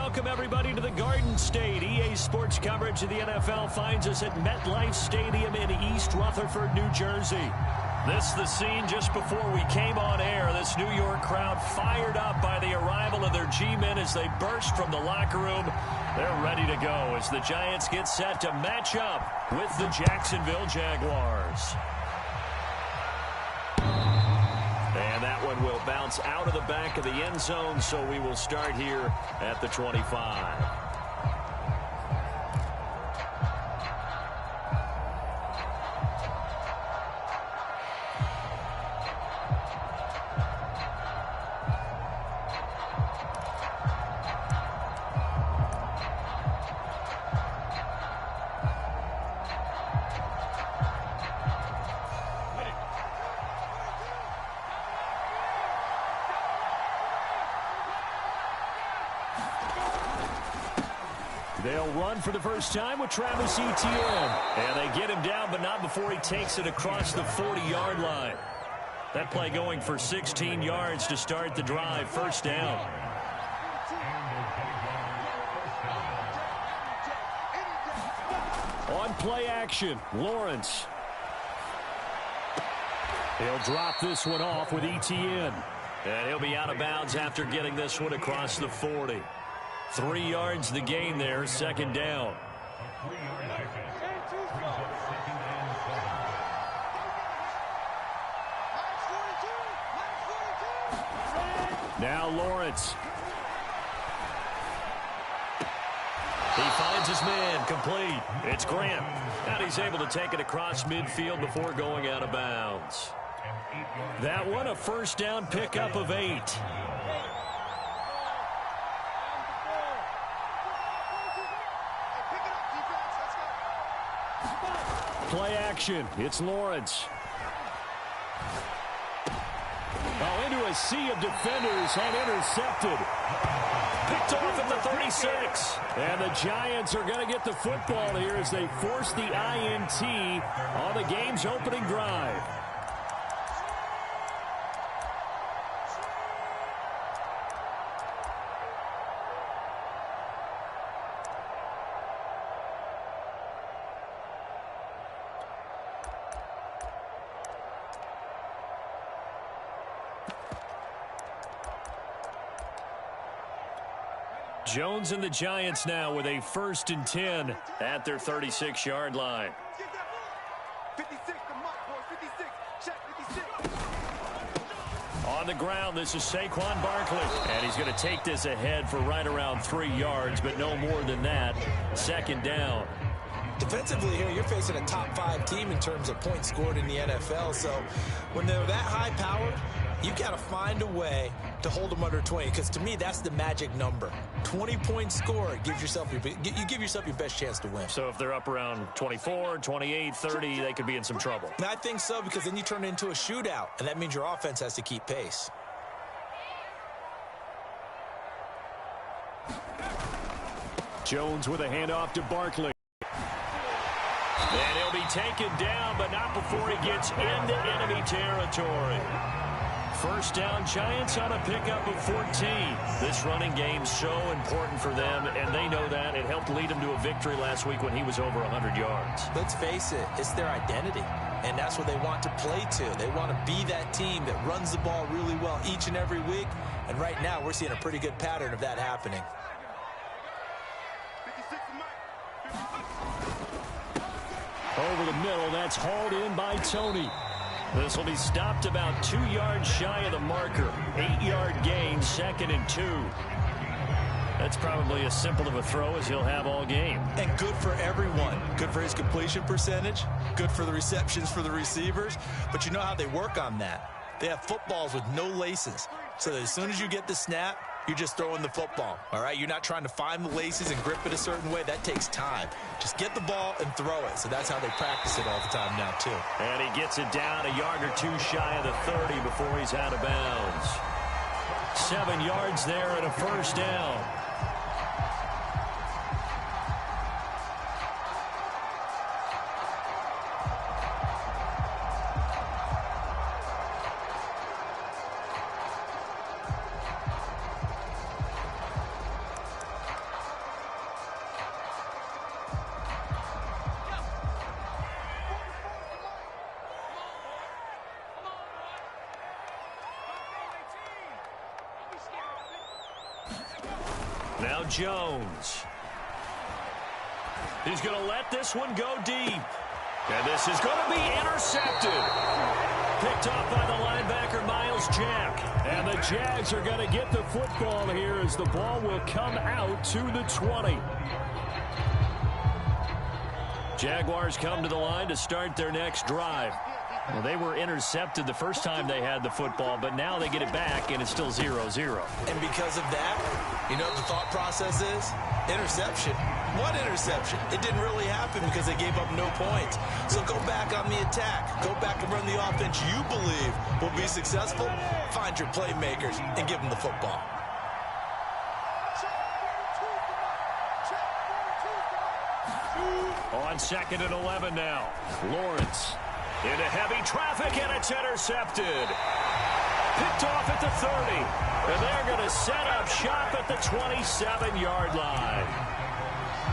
welcome everybody to the Garden State. EA Sports coverage of the NFL finds us at MetLife Stadium in East Rutherford, New Jersey. This is the scene just before we came on air. This New York crowd fired up by the arrival of their G-men as they burst from the locker room. They're ready to go as the Giants get set to match up with the Jacksonville Jaguars. And that one will bounce out of the back of the end zone, so we will start here at the 25. They'll run for the first time with Travis Etienne. And they get him down, but not before he takes it across the 40-yard line. That play going for 16 yards to start the drive. First down. On play action, Lawrence. He'll drop this one off with Etienne. And he'll be out of bounds after getting this one across the 40. 3 yards the gain there, second down. Now Lawrence. He finds his man, complete. It's Grant. And he's able to take it across midfield before going out of bounds. That one a first down pickup of 8. Play action. It's Lawrence. Oh, into a sea of defenders and intercepted. Picked off at the 36. And the Giants are going to get the football here as they force the INT on the game's opening drive. Jones and the Giants now with a 1st and 10 at their 36-yard line. 56, on the ground, this is Saquon Barkley. And he's going to take this ahead for right around 3 yards, but no more than that. Second down. Defensively here, you're facing a top 5 team in terms of points scored in the NFL. So when they're that high powered, you got to find a way to hold them under 20, because to me that's the magic number. 20 points scored gives yourself you give yourself your best chance to win. So if they're up around 24, 28, 30, they could be in some trouble. And I think so, because then you turn it into a shootout, and that means your offense has to keep pace. Jones with a handoff to Barkley. And he'll be taken down, but not before he gets into enemy territory. First down, Giants on a pickup of 14. This running game's so important for them, and they know that. It helped lead them to a victory last week when he was over 100 yards. Let's face it, it's their identity, and that's what they want to play to. They want to be that team that runs the ball really well each and every week, and right now we're seeing a pretty good pattern of that happening. Over the middle, that's hauled in by Tony. This will be stopped about 2 yards shy of the marker. 8-yard gain, 2nd and 2. That's probably as simple of a throw as he'll have all game. And good for everyone. Good for his completion percentage. Good for the receptions for the receivers. But you know how they work on that. They have footballs with no laces. So that as soon as you get the snap, you're just throwing the football, all right? You're not trying to find the laces and grip it a certain way. That takes time. Just get the ball and throw it. So that's how they practice it all the time now, too. And he gets it down a yard or 2 shy of the 30 before he's out of bounds. 7 yards there and a first down. Now Jones. He's going to let this one go deep. And this is going to be intercepted. Picked off by the linebacker, Miles Jack. And the Jags are going to get the football here as the ball will come out to the 20. Jaguars come to the line to start their next drive. Well, they were intercepted the first time they had the football, but now they get it back, and it's still 0-0. And because of that, you know what the thought process is? Interception. What interception? It didn't really happen because they gave up no points. So go back on the attack. Go back and run the offense you believe will be successful. Find your playmakers and give them the football. On 2nd and 11 now. Lawrence into heavy traffic, and it's intercepted. Picked off at the 30. And they're going to set up shop at the 27-yard line.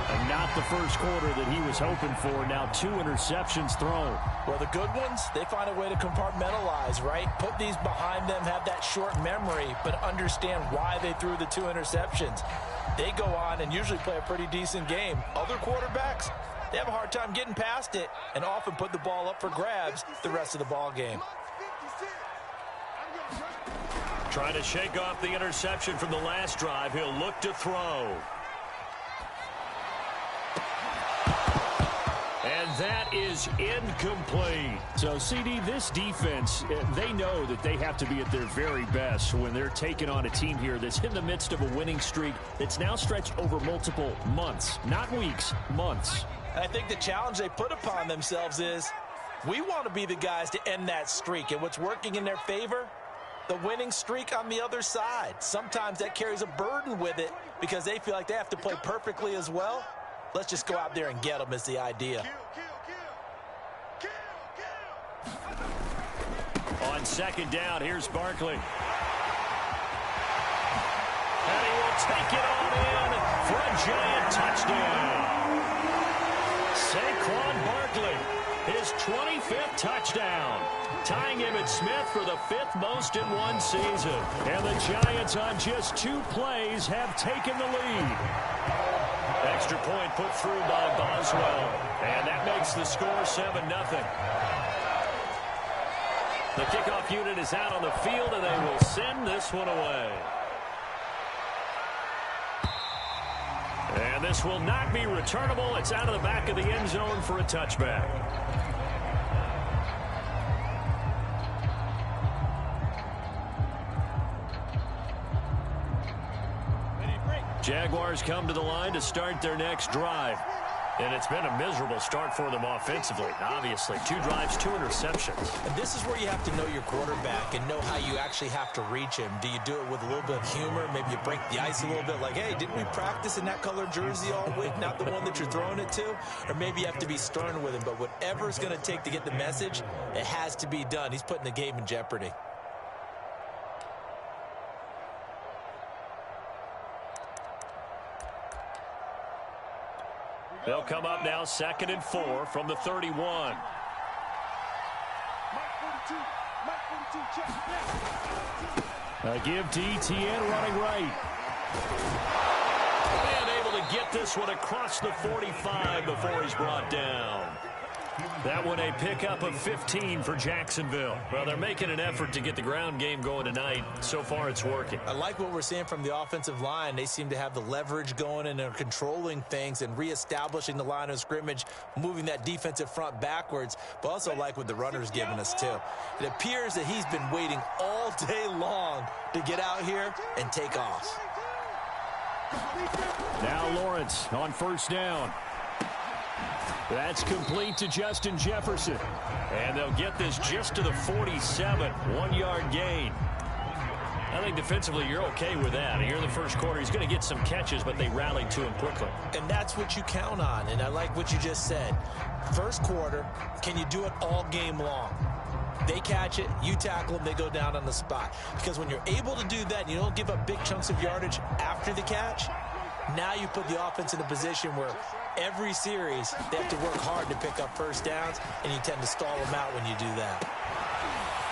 And not the first quarter that he was hoping for. Now 2 interceptions thrown. Well, the good ones, they find a way to compartmentalize, right? Put these behind them, have that short memory, but understand why they threw the 2 interceptions. They go on and usually play a pretty decent game. Other quarterbacks, they have a hard time getting past it and often put the ball up for grabs the rest of the ball game. Trying to shake off the interception from the last drive. He'll look to throw. And that is incomplete. So, CD, this defense, they know that they have to be at their very best when they're taking on a team here that's in the midst of a winning streak that's now stretched over multiple months. Not weeks, months. And I think the challenge they put upon themselves is we want to be the guys to end that streak. And what's working in their favor? The winning streak on the other side. Sometimes that carries a burden with it because they feel like they have to play perfectly as well. Let's just go out there and get them is the idea. On 2nd down, here's Barkley. And he will take it on in for a giant touchdown. Saquon Barkley, his 25th touchdown. Tying Emmitt Smith for the 5th most in one season. And the Giants on just 2 plays have taken the lead. Extra point put through by Boswell. And that makes the score 7-0. The kickoff unit is out on the field, and they will send this one away. And this will not be returnable. It's out of the back of the end zone for a touchback. Jaguars come to the line to start their next drive. And it's been a miserable start for them offensively, obviously. 2 drives, 2 interceptions. And this is where you have to know your quarterback and know how you actually have to reach him. Do you do it with a little bit of humor? Maybe you break the ice a little bit like, hey, didn't we practice in that color jersey all week, not the one that you're throwing it to? Or maybe you have to be stern with him. But whatever it's going to take to get the message, it has to be done. He's putting the game in jeopardy. They'll come up now 2nd and 4 from the 31. A give to Etienne running right. And able to get this one across the 45 before he's brought down. That one a pickup of 15 for Jacksonville. Well, they're making an effort to get the ground game going tonight. So far, it's working. I like what we're seeing from the offensive line. They seem to have the leverage going, and they're controlling things and reestablishing the line of scrimmage, moving that defensive front backwards, but also like what the runner's giving us, too. It appears that he's been waiting all day long to get out here and take off. Now Lawrence on 1st down. That's complete to Justin Jefferson. And they'll get this just to the 47. 1-yard gain. I think defensively you're okay with that. Here in the first quarter, he's going to get some catches, but they rallied to him quickly. And that's what you count on. And I like what you just said. First quarter, can you do it all game long? They catch it, you tackle them, they go down on the spot. Because when you're able to do that and you don't give up big chunks of yardage after the catch, now you put the offense in a position where every series they have to work hard to pick up first downs, and you tend to stall them out when you do that.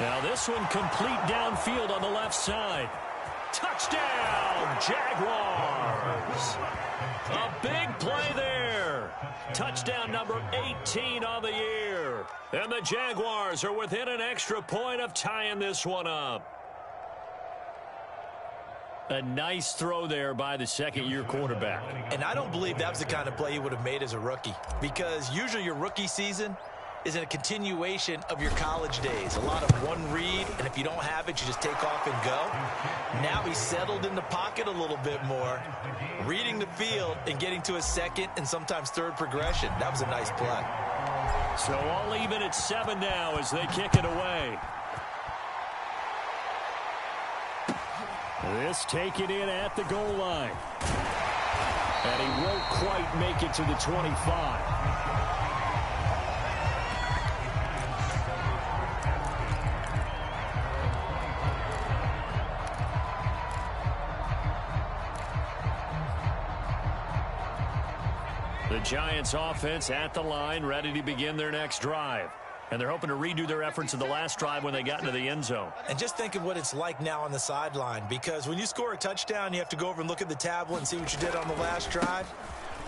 Now this one complete downfield on the left side. Touchdown, Jaguars. A big play there. Touchdown number 18 on the year. And the Jaguars are within an extra point of tying this one up. A nice throw there by the second-year quarterback. And I don't believe that was the kind of play he would have made as a rookie, because usually your rookie season is a continuation of your college days. A lot of one read, and if you don't have it, you just take off and go. Now he's settled in the pocket a little bit more, reading the field and getting to a second and sometimes third progression. That was a nice play. So all even at 7 now as they kick it away. This taken in at the goal line. And he won't quite make it to the 25. The Giants offense at the line, ready to begin their next drive. And they're hoping to redo their efforts in the last drive when they got into the end zone. And just think of what it's like now on the sideline, because when you score a touchdown, you have to go over and look at the tablet and see what you did on the last drive.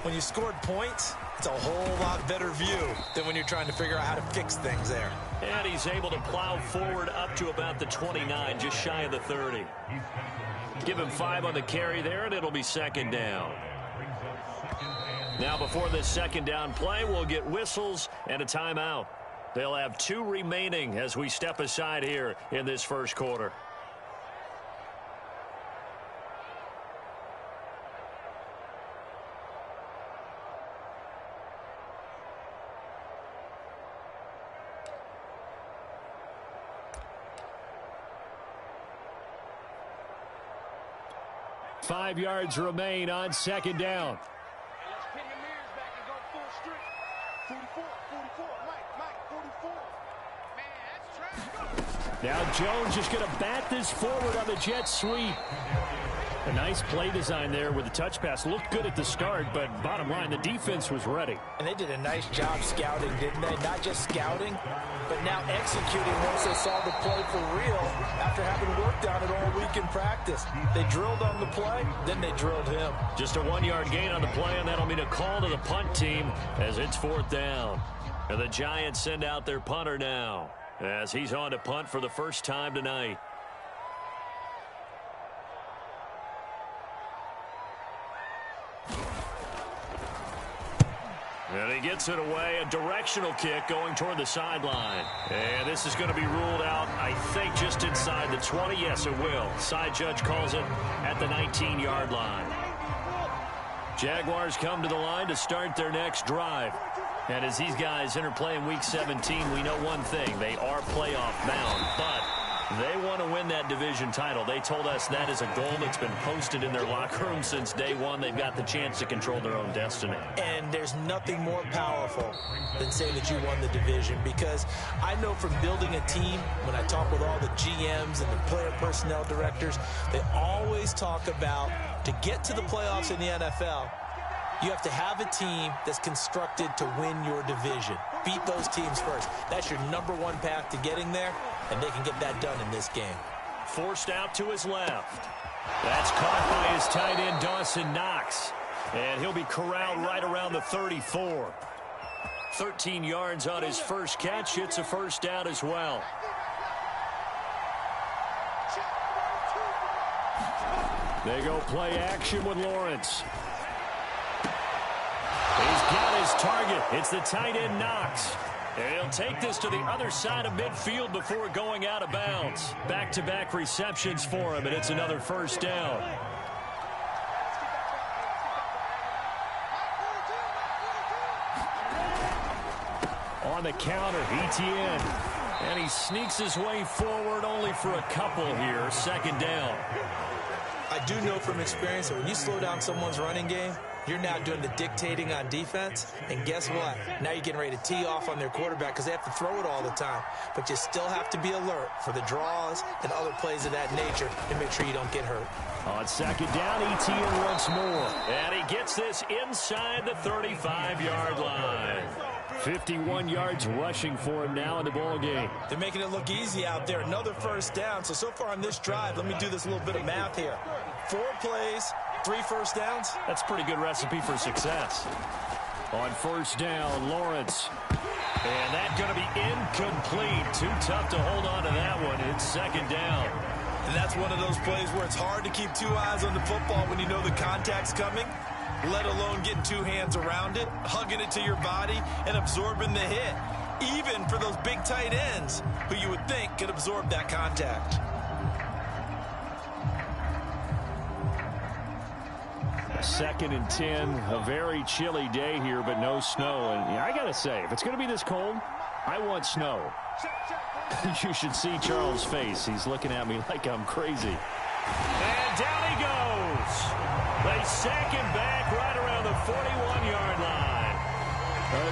When you scored points, it's a whole lot better view than when you're trying to figure out how to fix things there. And he's able to plow forward up to about the 29, just shy of the 30. Give him 5 on the carry there, and it'll be second down. Now before this second down play, we'll get whistles and a timeout. They'll have 2 remaining as we step aside here in this first quarter. Five yards remain on second down. Now Jones just going to bat this forward on the jet sweep. A nice play design there with the touch pass. Looked good at the start, but bottom line, the defense was ready. And they did a nice job scouting, didn't they? Not just scouting, but now executing once they saw the play for real after having worked on it all week in practice. They drilled on the play, then they drilled him. Just a 1-yard gain on the play, and that'll mean a call to the punt team as it's 4th down. And the Giants send out their punter now, as he's on to punt for the first time tonight. And he gets it away, a directional kick going toward the sideline. And this is going to be ruled out, I think, just inside the 20. Yes, it will. Side judge calls it at the 19-yard line. Jaguars come to the line to start their next drive. And as these guys interplay in Week 17, we know one thing. They are playoff bound, but they want to win that division title. They told us that is a goal that's been posted in their locker room since day one. They've got the chance to control their own destiny. And there's nothing more powerful than saying that you won the division, because I know from building a team, when I talk with all the GMs and the player personnel directors, they always talk about, to get to the playoffs in the NFL, you have to have a team that's constructed to win your division. Beat those teams first. That's your #1 path to getting there, and they can get that done in this game. Forced out to his left. That's caught by his tight end, Dawson Knox. And he'll be corralled right around the 34. 13 yards on his first catch. It's a first down as well. They go play action with Lawrence. He's got his target. It's the tight end, Knox. And he'll take this to the other side of midfield before going out of bounds. Back-to-back receptions for him, and it's another first down. On the counter, Etienne. And he sneaks his way forward only for a couple here. Second down. I do know from experience that when you slow down someone's running game, you're now doing the dictating on defense, and guess what? Now you're getting ready to tee off on their quarterback because they have to throw it all the time. But you still have to be alert for the draws and other plays of that nature and make sure you don't get hurt. On second down, Etienne once more. And he gets this inside the 35-yard line. 51 yards rushing for him now in the ball game. They're making it look easy out there. Another first down. So far on this drive, let me do this little bit of math here. 4 plays, 3 first downs. That's a pretty good recipe for success. On first down, Lawrence. And that's going to be incomplete. Too tough to hold on to that one. It's second down. And that's one of those plays where it's hard to keep 2 eyes on the football when you know the contact's coming, let alone getting 2 hands around it, hugging it to your body, and absorbing the hit. Even for those big tight ends who you would think could absorb that contact. Second and 10, a very chilly day here, but no snow. And yeah, I got to say, if it's going to be this cold, I want snow. You should see Charles' face. He's looking at me like I'm crazy. And down he goes. They sack him back right around the 41-yard line.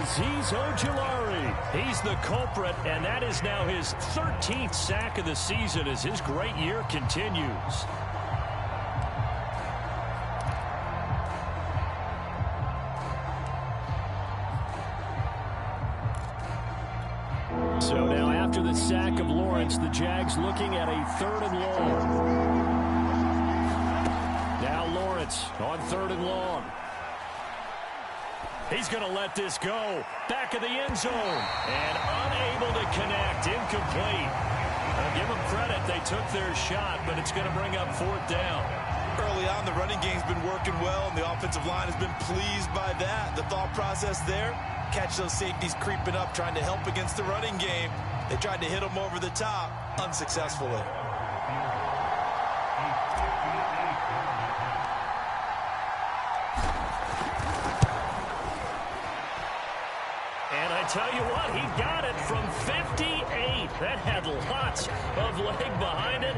Azeez Ojulari, he's the culprit, and that is now his 13th sack of the season as his great year continues. So now after the sack of Lawrence, the Jags looking at a 3rd and long. Now Lawrence on 3rd and long. He's going to let this go. Back of the end zone. And unable to connect. Incomplete. I'll give them credit. They took their shot, but it's going to bring up 4th down. Early on, the running game's been working well, and the offensive line has been pleased by that. The thought process there, catch those safeties creeping up, trying to help against the running game. They tried to hit them over the top, unsuccessfully. And I tell you what, he got it from 58. That had lots of leg behind it.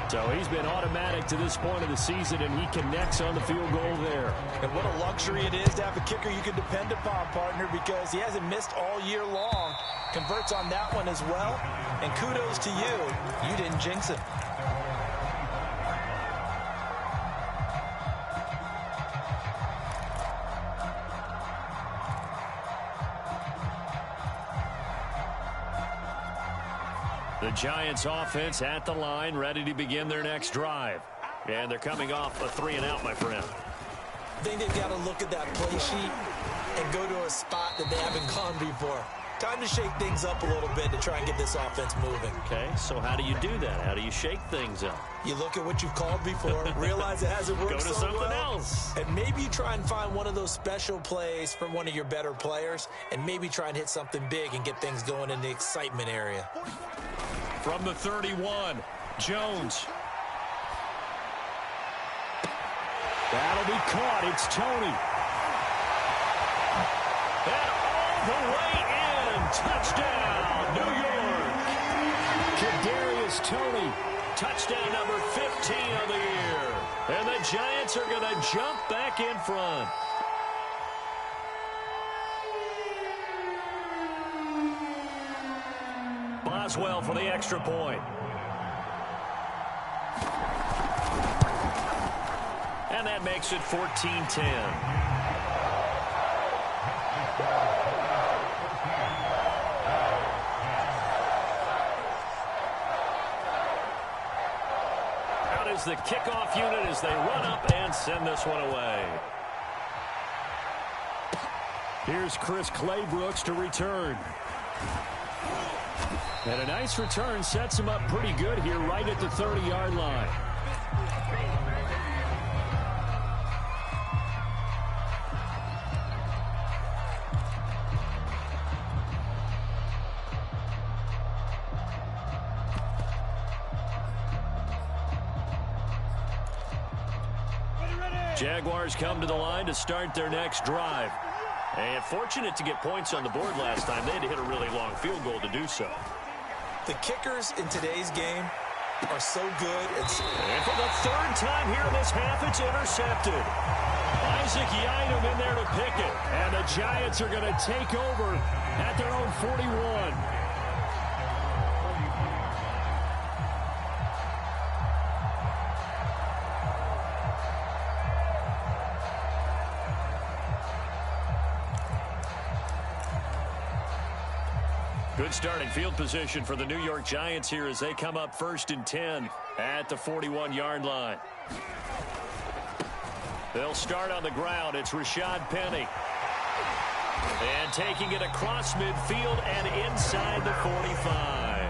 So he's been automatic to this point of the season, and he connects on the field goal there. And what a luxury it is to have a kicker you can depend upon, partner, because he hasn't missed all year long. Converts on that one as well. And kudos to you. You didn't jinx it. The Giants offense at the line, ready to begin their next drive. And they're coming off a 3-and-out, my friend. I think they've got to look at that play sheet and go to a spot that they haven't gone before. Time to shake things up a little bit to try and get this offense moving. Okay, so how do you do that? How do you shake things up? You look at what you've called before, realize it hasn't worked so well. Go to something else. And maybe you try and find one of those special plays from one of your better players, and maybe try and hit something big and get things going in the excitement area. From the 31, Jones. That'll be caught. It's Tony. And all the way in. Touchdown, New York. Kadarius Toney. Touchdown number 15 of the year. And the Giants are going to jump back in front. Boswell for the extra point. And that makes it 14-10. Out is the kickoff unit as they run up and send this one away. Here's Chris Claybrooks to return. And a nice return sets him up pretty good here right at the 30-yard line. Jaguars come to the line to start their next drive. And fortunate to get points on the board last time. They had to hit a really long field goal to do so. The kickers in today's game are so good. And for the 3rd time here in this half, it's intercepted. Isaac Yiadom in there to pick it. And the Giants are going to take over at their own 41. Good starting field position for the New York Giants here as they come up 1st and 10 at the 41-yard line. They'll start on the ground. It's Rashad Penny. And taking it across midfield and inside the 45.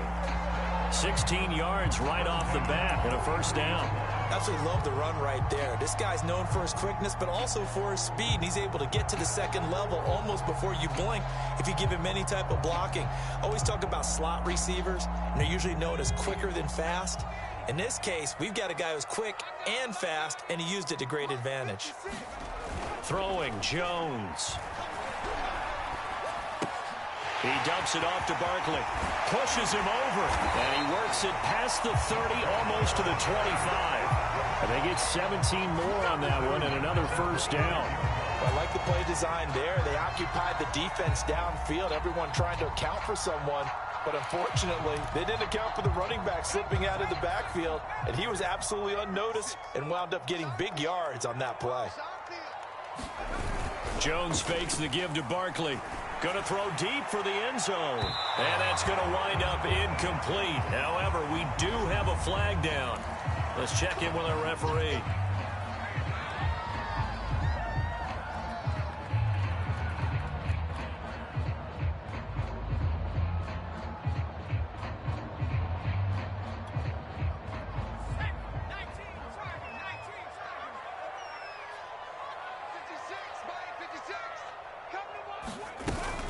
16 yards right off the bat and a first down. Absolutely love the run right there. This guy's known for his quickness, but also for his speed. And he's able to get to the second level almost before you blink if you give him any type of blocking. Always talk about slot receivers, and they're usually known as quicker than fast. In this case, we've got a guy who's quick and fast, and he used it to great advantage. Throwing Jones. He dumps it off to Barkley. Pushes him over. And he works it past the 30, almost to the 25. And they get 17 more on that one and another first down. I like the play design there. They occupied the defense downfield, everyone trying to account for someone. But unfortunately, they didn't account for the running back slipping out of the backfield. And he was absolutely unnoticed and wound up getting big yards on that play. Jones fakes the give to Barkley. Going to throw deep for the end zone. And that's going to wind up incomplete. However, we do have a flag down. Let's check in with our referee.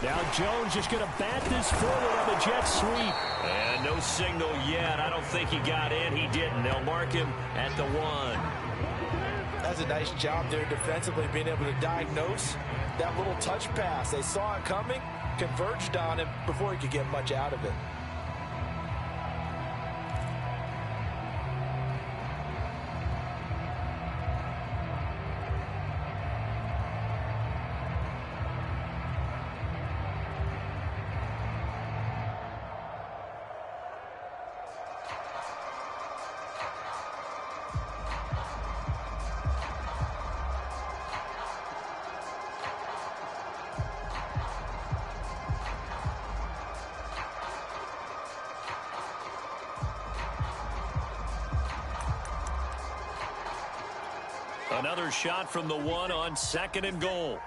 Now Jones just going to bat this forward on the jet sweep. And no signal yet. I don't think he got in. He didn't. They'll mark him at the 1. That's a nice job there defensively, being able to diagnose that little touch pass. They saw it coming, converged on him before he could get much out of it. Another shot from the 1 on 2nd and goal.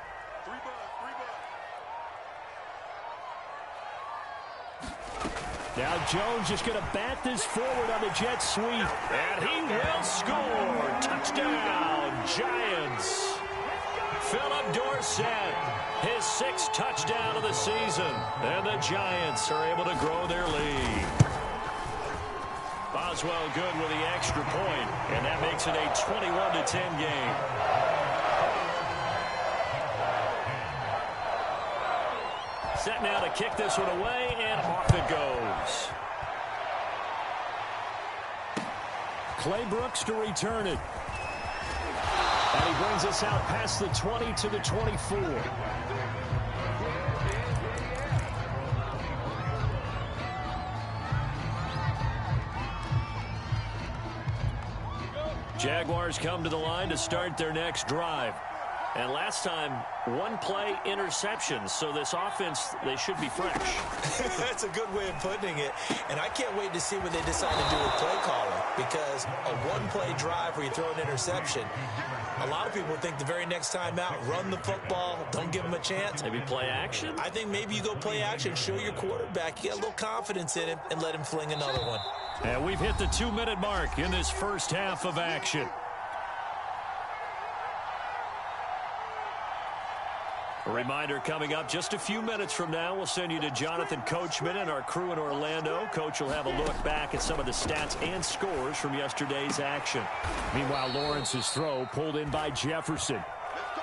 Now Jones just going to bat this forward on the jet sweep. And he will score. Touchdown, Giants. Philip Dorsett, his 6th touchdown of the season. And the Giants are able to grow their lead. Boswell good with the extra point, and that makes it a 21-10 game. Set now to kick this one away, and off it goes. Clay Brooks to return it. And he brings us out past the 20 to the 24. Jaguars come to the line to start their next drive. And last time, 1 play interception. So this offense, they should be fresh. That's a good way of putting it. And I can't wait to see what they decide to do with play calling. Because a 1-play drive where you throw an interception, a lot of people think the very next time out, run the football, don't give them a chance. Maybe play action? I think maybe you go play action, show your quarterback, you got a little confidence in him, and let him fling another one. And we've hit the 2-minute mark in this first half of action. A reminder coming up just a few minutes from now, we'll send you to Jonathan Coachman and our crew in Orlando. Coach will have a look back at some of the stats and scores from yesterday's action. Meanwhile, Lawrence's throw pulled in by Jefferson.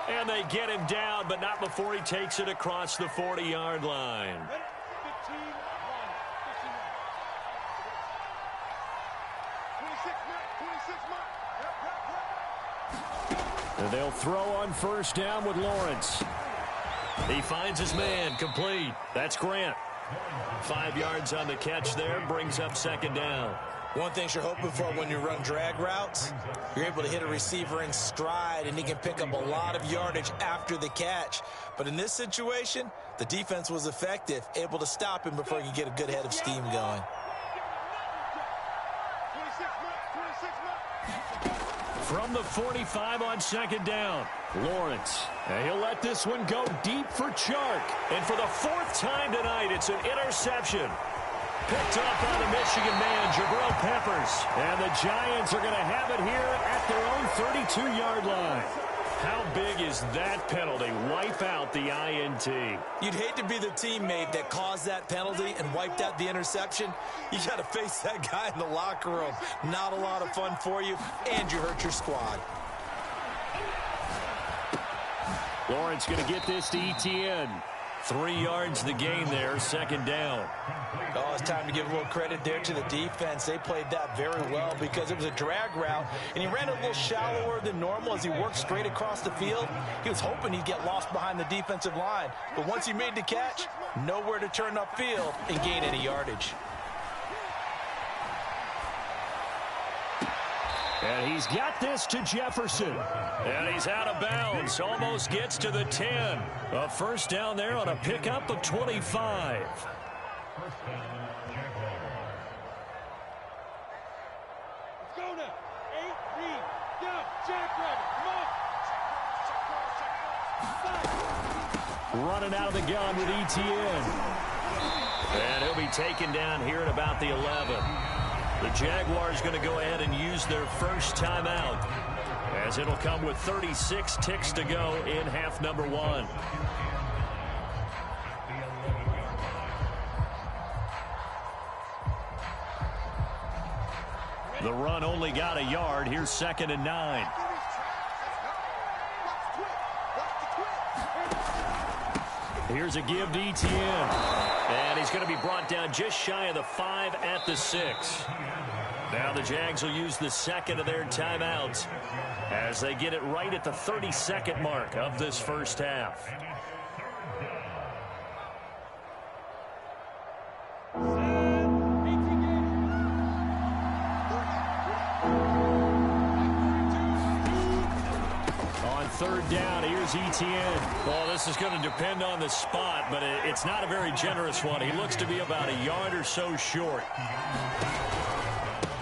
And they get him down, but not before he takes it across the 40-yard line. And they'll throw on first down with Lawrence. He finds his man, complete. That's Grant. 5 yards on the catch there, brings up 2nd down. One thing you're hoping for when you run drag routes, you're able to hit a receiver in stride, and he can pick up a lot of yardage after the catch. But in this situation, the defense was effective, able to stop him before he could get a good head of steam going. From the 45 on second down, Lawrence. And he'll let this one go deep for Chark. And for the fourth time tonight, it's an interception. Picked up by the Michigan man, Jabril Peppers. And the Giants are going to have it here at their own 32-yard line. How big is that penalty? Wipe out the INT. You'd hate to be the teammate that caused that penalty and wiped out the interception. You got to face that guy in the locker room. Not a lot of fun for you, and you hurt your squad. Lawrence going to get this to Etienne. 3 yards the gain there, second down. Oh, it's time to give a little credit there to the defense. They played that very well because it was a drag route, and he ran a little shallower than normal as he worked straight across the field. He was hoping he'd get lost behind the defensive line, but once he made the catch, nowhere to turn upfield and gain any yardage. And he's got this to Jefferson. And he's out of bounds. Almost gets to the 10. A first down there on a pickup of 25. Let's go now. 8, read. Down. Jackrabbit. Come on. Running out of the gun with Etienne. And he'll be taken down here at about the 11. The Jaguars going to go ahead and use their first timeout, as it'll come with 36 ticks to go in half number 1. The run only got a yard. Here's 2nd and 9. Here's a give to Etienne. And he's going to be brought down just shy of the 5 at the 6. Now the Jags will use the second of their timeouts as they get it right at the 32nd mark of this first half. Third down, here's Etienne. Well, this is going to depend on the spot, but it's not a very generous one. He looks to be about a yard or so short.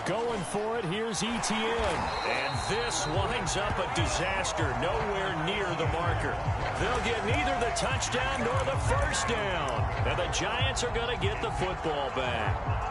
Going for it, here's Etienne. And this winds up a disaster, nowhere near the marker. They'll get neither the touchdown nor the first down. And the Giants are going to get the football back.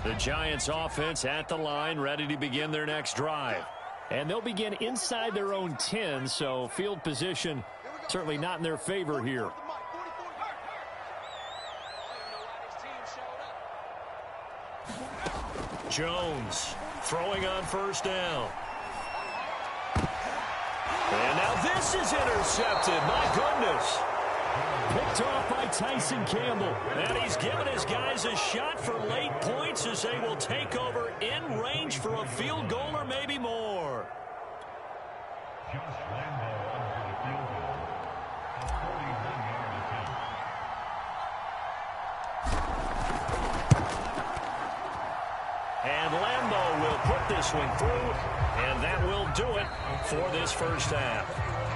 The Giants offense at the line, ready to begin their next drive. And they'll begin inside their own 10, so field position certainly not in their favor here. Jones throwing on first down. And now this is intercepted. My goodness. Picked off by Tyson Campbell. And he's given his guys a shot for late points as they will take over in range for a field goal or maybe more. And Lambeau will put this one through, and that will do it for this first half.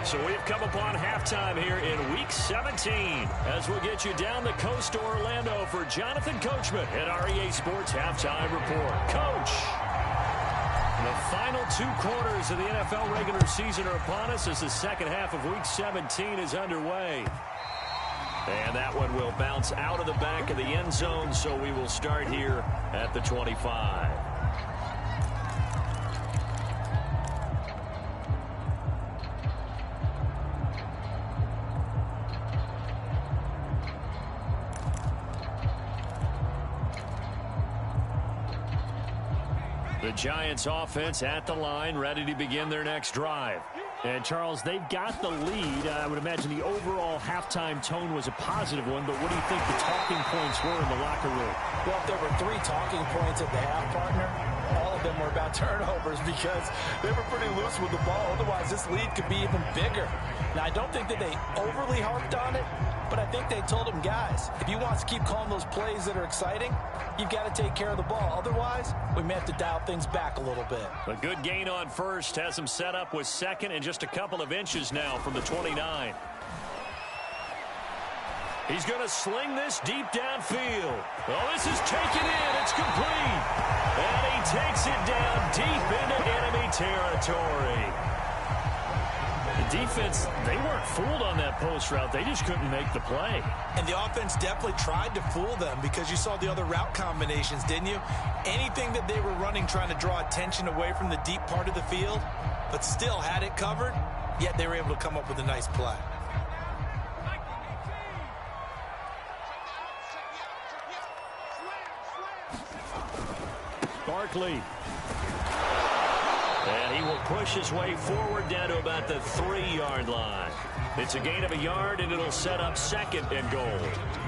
So we've come upon halftime here in Week 17 as we'll get you down the coast to Orlando for Jonathan Coachman at our EA Sports Halftime Report. Coach, the final 2 quarters of the NFL regular season are upon us as the second half of Week 17 is underway. And that one will bounce out of the back of the end zone, so we will start here at the 25. The Giants offense at the line, ready to begin their next drive. And, Charles, they've got the lead. I would imagine the overall halftime tone was a positive one, but what do you think the talking points were in the locker room? Well, if there were 3 talking points at the half, partner, all of them were about turnovers because they were pretty loose with the ball. Otherwise, this lead could be even bigger. Now, I don't think that they overly harped on it, but I think they told them, guys, if you want to keep calling those plays that are exciting, you've got to take care of the ball. Otherwise, we may have to dial things back a little bit. A good gain on first has them set up with second and just a couple of inches now from the 29. He's going to sling this deep downfield. Oh, this is taken in. It's complete. And he takes it down deep into enemy territory. The defense, they weren't fooled on that post route. They just couldn't make the play. And the offense definitely tried to fool them because you saw the other route combinations, didn't you? Anything that they were running trying to draw attention away from the deep part of the field, but still had it covered, yet they were able to come up with a nice play. Barkley. And he will push his way forward down to about the 3-yard line. It's a gain of a yard, and it'll set up second and goal.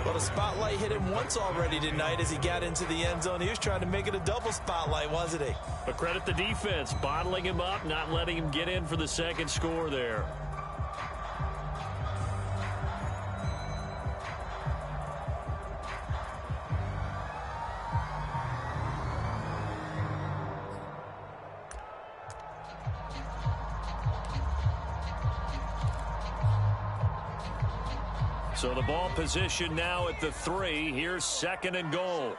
Well, the spotlight hit him once already tonight as he got into the end zone. He was trying to make it a double spotlight, wasn't he? But credit the defense, bottling him up, not letting him get in for the second score there. So the ball position now at the 3. Here's second and goal.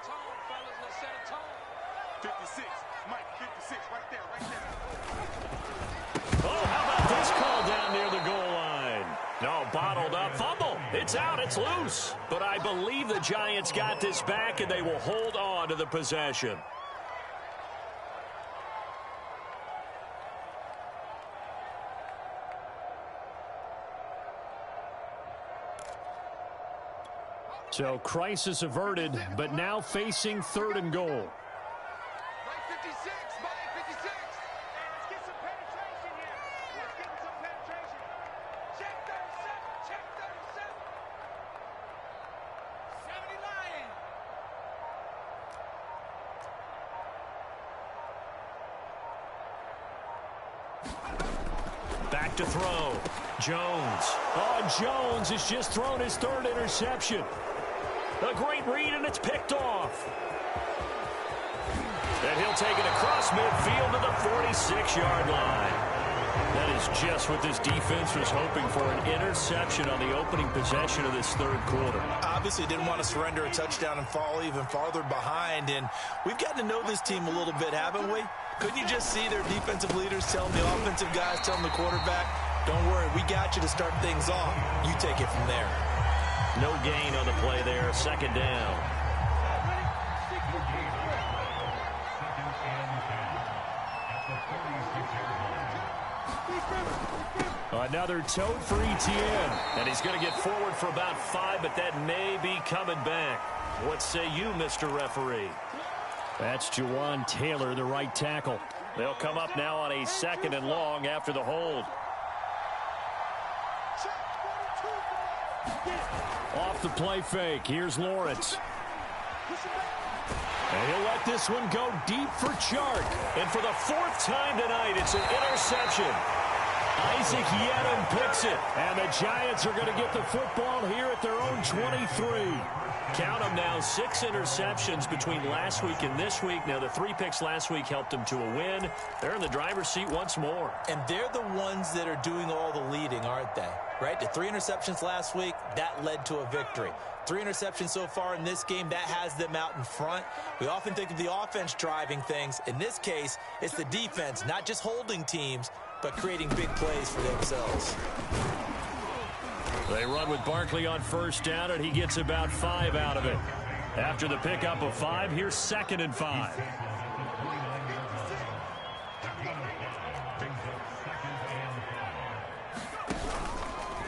56, Mike, 56, right there, right there. Oh, how about this call down near the goal line? No, bottled up. Fumble. It's out. It's loose. But I believe the Giants got this back, and they will hold on to the possession. So crisis averted, but now facing third and goal. Mike, 56, Mike, 56. Let's get some penetration here. Let's get some penetration. Check 37, check 37. 70 Lions. Back to throw. Jones. Oh, Jones has just thrown his third interception. A great read, and it's picked off. And he'll take it across midfield to the 46-yard line. That is just what this defense was hoping for, an interception on the opening possession of this third quarter. Obviously didn't want to surrender a touchdown and fall even farther behind. And we've gotten to know this team a little bit, haven't we? Couldn't you just see their defensive leaders telling the offensive guys, telling the quarterback, don't worry, we got you to start things off. You take it from there. No gain on the play there. Second down. Another tote for Etienne. And he's going to get forward for about 5, but that may be coming back. What say you, Mr. Referee? That's Jawan Taylor, the right tackle. They'll come up now on a second and long after the hold. Off the play fake. Here's Lawrence. And he'll let this one go deep for Chark. And for the 4th time tonight, it's an interception. Isaac Yedem picks it. And the Giants are going to get the football here at their own 23. Count them now, 6 interceptions between last week and this week. Now, the 3 picks last week helped them to a win. They're in the driver's seat once more. And they're the ones that are doing all the leading, aren't they? Right? The 3 interceptions last week, that led to a victory. 3 interceptions so far in this game, that has them out in front. We often think of the offense driving things. In this case, it's the defense, not just holding teams, but creating big plays for themselves. They run with Barkley on first down, and he gets about 5 out of it. After the pickup of 5, here's second and 5.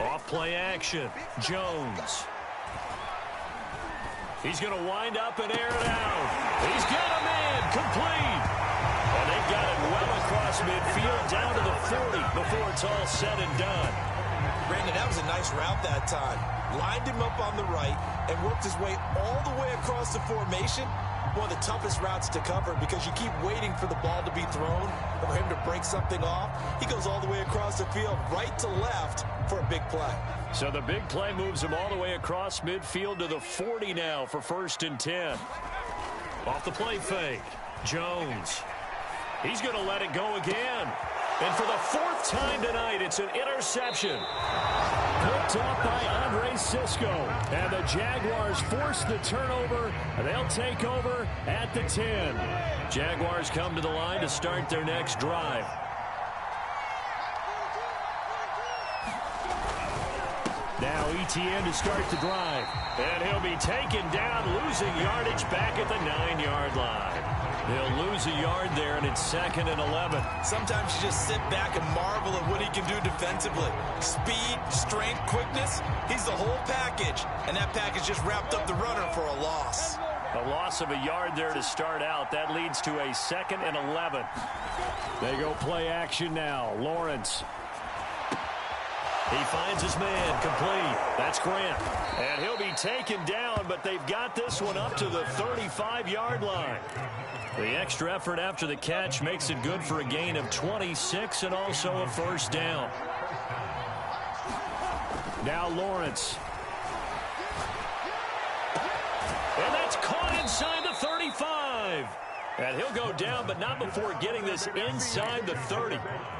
Off play action. Jones. He's going to wind up and air it out. He's got a man complete. And they've got it well across midfield down to the 40. before it's all said and done. Brandon, that was a nice route that time. Lined him up on the right and worked his way all the way across the formation. One of the toughest routes to cover because you keep waiting for the ball to be thrown or him to break something off. He goes all the way across the field, right to left for a big play. So the big play moves him all the way across midfield to the 40 now for 1st and 10. Off the play fake, Jones. He's going to let it go again. And for the 4th time tonight, it's an interception. Picked off by Andre Sisco. And the Jaguars force the turnover. They'll take over at the 10. Jaguars come to the line to start their next drive. Now Etienne to start the drive. And he'll be taken down, losing yardage back at the 9-yard line. He'll lose a yard there, and it's 2nd and 11. Sometimes you just sit back and marvel at what he can do defensively. Speed, strength, quickness, he's the whole package. And that package just wrapped up the runner for a loss. A loss of a yard there to start out. That leads to a 2nd and 11. They go play action now. Lawrence. He finds his man, complete. That's Grant. And he'll be taken down, but they've got this one up to the 35-yard line. The extra effort after the catch makes it good for a gain of 26 and also a 1st down. Now Lawrence. And that's caught inside the 35. And he'll go down, but not before getting this inside the 30.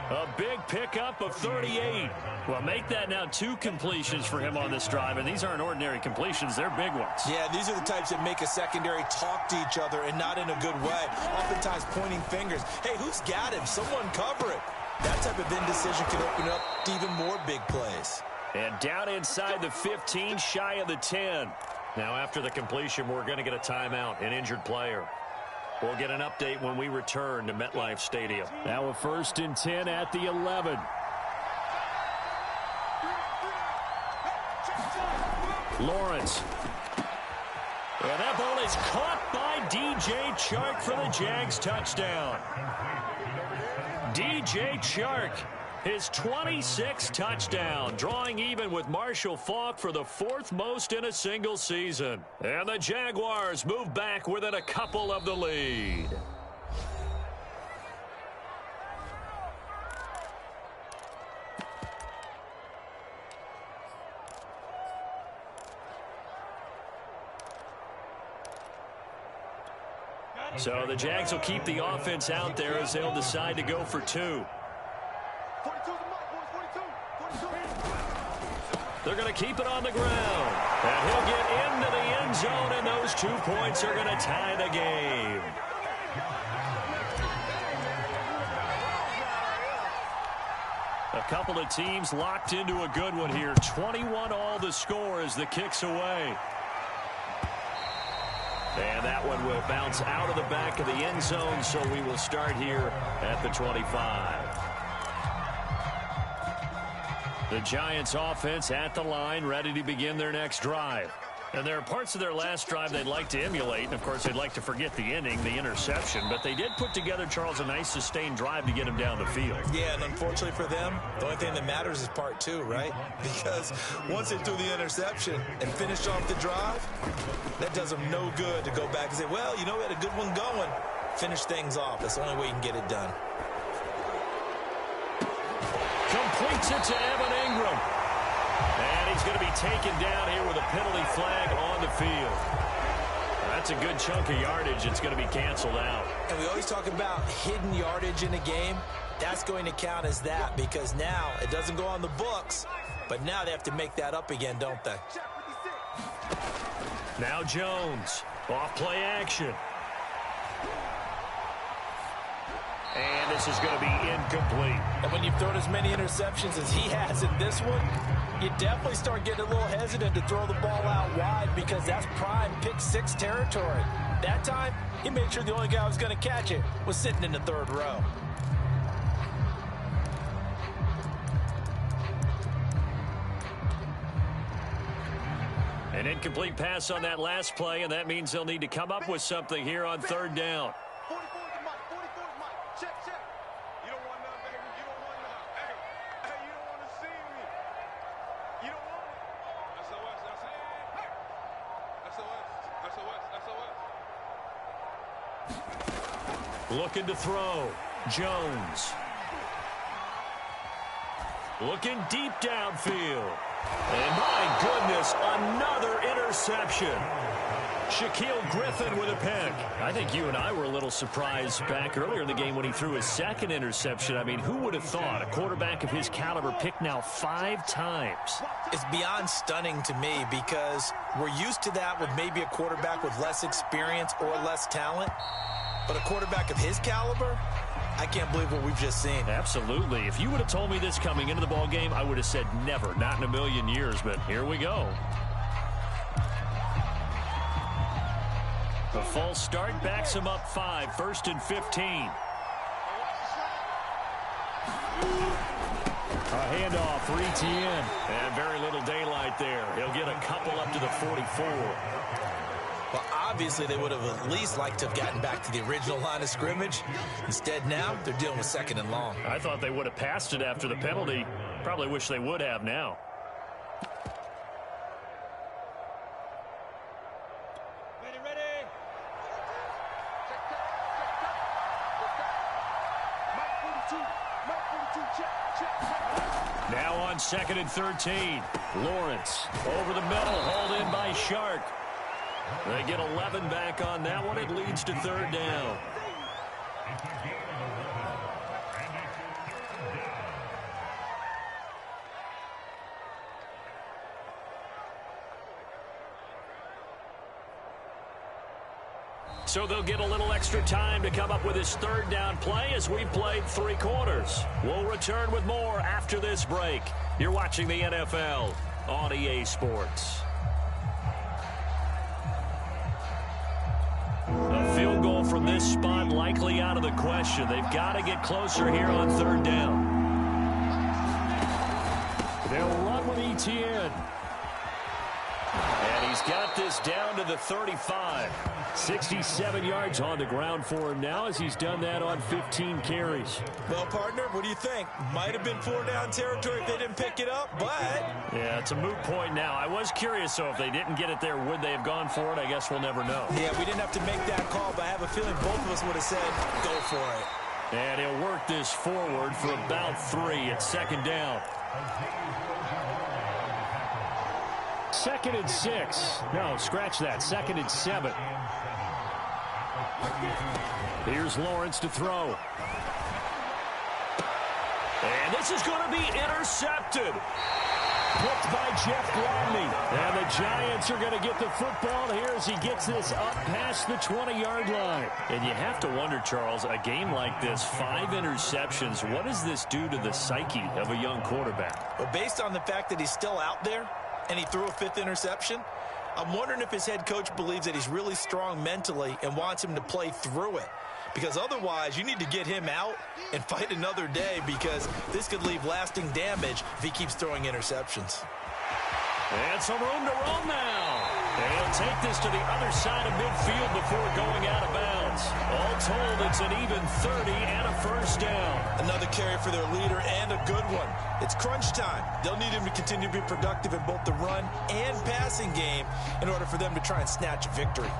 A big pickup of 38. Well, make that now 2 completions for him on this drive, and these aren't ordinary completions. They're big ones. Yeah, these are the types that make a secondary talk to each other and not in a good way. Oftentimes pointing fingers. Hey, who's got him? Someone cover it. That type of indecision can open up to even more big plays. And down inside the 15, shy of the 10. Now, after the completion, we're going to get a timeout, an injured player. We'll get an update when we return to MetLife Stadium. Now a 1st and 10 at the 11. Lawrence. And that ball is caught by DJ Chark for the Jags touchdown. DJ Chark, his 26th touchdown, drawing even with Marshall Faulk for the 4th most in a single season. And the Jaguars move back within a couple of the lead. So the Jags will keep the offense out there as they'll decide to go for 2. They're going to keep it on the ground. And he'll get into the end zone, and those 2 points are going to tie the game. A couple of teams locked into a good one here. 21 all the score as the kick's away. And that one will bounce out of the back of the end zone, so we will start here at the 25. The Giants offense at the line, ready to begin their next drive. And there are parts of their last drive they'd like to emulate. And, of course, they'd like to forget the inning, the interception. But they did put together, Charles, a nice sustained drive to get him down the field. Yeah, and unfortunately for them, the only thing that matters is part 2, right? Because once they threw the interception and finished off the drive, that does them no good to go back and say, well, you know, we had a good one going. Finish things off. That's the only way you can get it done. Completes it to Evan Ingram. And he's going to be taken down here with a penalty flag on the field. That's a good chunk of yardage. It's going to be canceled out. And we always talk about hidden yardage in a game. That's going to count as that because now it doesn't go on the books, but now they have to make that up again, don't they? Now Jones, off play action. And this is going to be incomplete. And when you've thrown as many interceptions as he has in this one, you definitely start getting a little hesitant to throw the ball out wide because that's prime pick 6 territory. That time, he made sure the only guy who was going to catch it was sitting in the 3rd row. An incomplete pass on that last play, and that means they'll need to come up with something here on 3rd down. 44 is Mike. 44 is Mike. Check, check. You don't want none, baby. You don't want none. Hey. Looking to throw. Jones. Looking deep downfield. And my goodness, another interception. Shaquille Griffin with a pick. I think you and I were a little surprised back earlier in the game when he threw his second interception. I mean, who would have thought a quarterback of his caliber picked now 5 times? It's beyond stunning to me because we're used to that with maybe a quarterback with less experience or less talent. But a quarterback of his caliber, I can't believe what we've just seen. Absolutely. If you would have told me this coming into the ball game, I would have said never, not in a million years. But here we go. The false start backs him up 5, 1st and 15. A handoff for Etienne. And very little daylight there. He'll get a couple up to the 44. Well, obviously, they would have at least liked to have gotten back to the original line of scrimmage. Instead, now, they're dealing with 2nd and long. I thought they would have passed it after the penalty. Probably wish they would have now. Now on 2nd and 13. Lawrence over the middle, hauled in by Shark. They get 11 back on that one. It leads to 3rd down. So they'll get a little extra time to come up with his 3rd down play as we've played 3 quarters. We'll return with more after this break. You're watching the NFL on EA Sports. A field goal from this spot likely out of the question. They've got to get closer here on 3rd down. They'll run with Etienne. And he's got this down to the 35. 67 yards on the ground for him now as he's done that on 15 carries. Well, partner, what do you think? Might have been 4-down territory if they didn't pick it up, but... Yeah, it's a moot point now. I was curious, so if they didn't get it there, would they have gone for it? I guess we'll never know. Yeah, we didn't have to make that call, but I have a feeling both of us would have said, go for it. And he'll work this forward for about 3 at 2nd down. 2nd and 6. No, scratch that. 2nd and 7. Here's Lawrence to throw. And this is going to be intercepted. Picked by Jeff Gladney. And the Giants are going to get the football here as he gets this up past the 20-yard line. And you have to wonder, Charles, a game like this, 5 interceptions, what does this do to the psyche of a young quarterback? Well, based on the fact that he's still out there and he threw a 5th interception, I'm wondering if his head coach believes that he's really strong mentally and wants him to play through it. Because otherwise, you need to get him out and fight another day because this could leave lasting damage if he keeps throwing interceptions. And some room to roam now. And he'll take this to the other side of midfield before going out of bounds. All told, it's an even 30 and a 1st down. Another carry for their leader and a good one. It's crunch time. They'll need him to continue to be productive in both the run and passing game in order for them to try and snatch a victory.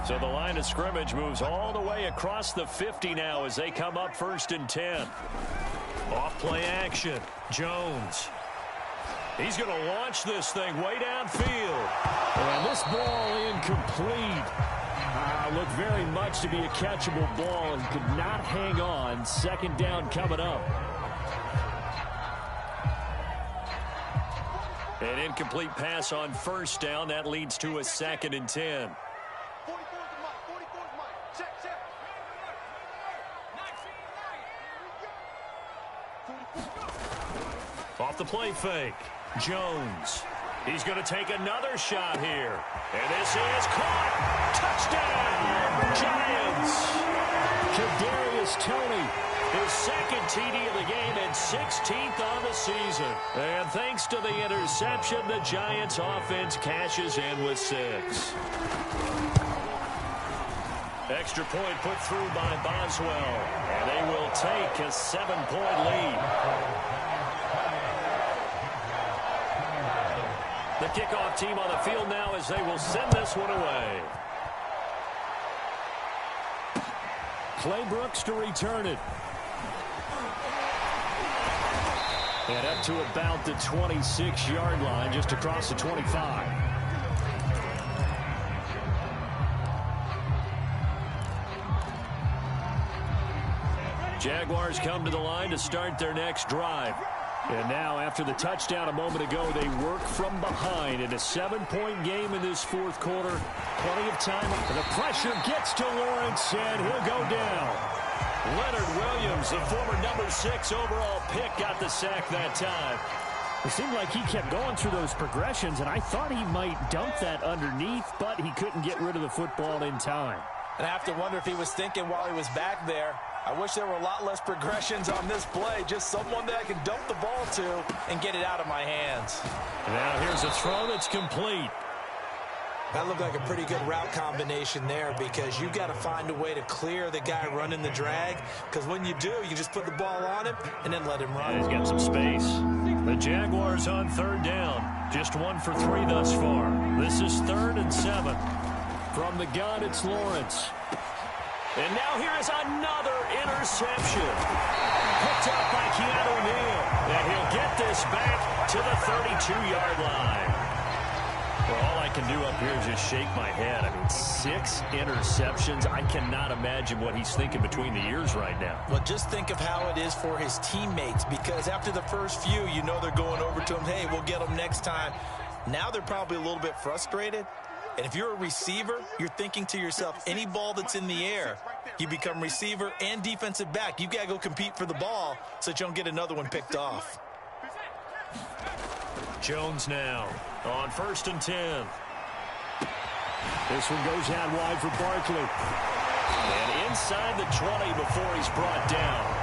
So the line of scrimmage moves all the way across the 50 now as they come up 1st and 10. Off play action. Jones. He's going to launch this thing way downfield. And this ball incomplete. Looked very much to be a catchable ball and could not hang on. 2nd down coming up. An incomplete pass on 1st down. That leads to a 2nd and 10. Off the play fake. Jones. He's going to take another shot here. And this is caught. Touchdown, Giants. Kadarius Toney, his 2nd TD of the game and 16th on the season. And thanks to the interception, the Giants offense cashes in with 6. Extra point put through by Boswell. And they will take a 7-point lead. The kickoff team on the field now as they will send this one away. Clay Brooks to return it. And up to about the 26-yard line, just across the 25. Jaguars come to the line to start their next drive. And now, after the touchdown a moment ago, they work from behind in a 7-point game in this fourth quarter. Plenty of time. The pressure gets to Lawrence, and he'll go down. Leonard Williams, the former number 6 overall pick, got the sack that time. It seemed like he kept going through those progressions, and I thought he might dump that underneath, but he couldn't get rid of the football in time. And I have to wonder if he was thinking while he was back there, I wish there were a lot less progressions on this play. Just someone that I can dump the ball to and get it out of my hands. Now here's a throw that's complete. That looked like a pretty good route combination there because you got to find a way to clear the guy running the drag, because when you do, you just put the ball on him and then let him run. He's got some space. The Jaguars on third down. Just 1 for 3 thus far. This is 3rd and 7. From the gun, it's Lawrence. And now here is another interception. Picked up by Keanu Neal. And he'll get this back to the 32-yard line. Well, all I can do up here is just shake my head. I mean, 6 interceptions. I cannot imagine what he's thinking between the ears right now. Well, just think of how it is for his teammates, because after the first few, you know they're going over to him, hey, we'll get them next time. Now they're probably a little bit frustrated. And if you're a receiver, you're thinking to yourself, any ball that's in the air, you become receiver and defensive back. You've got to go compete for the ball so that you don't get another one picked off. Jones now on 1st and 10. This one goes out wide for Barkley. And inside the 20 before he's brought down.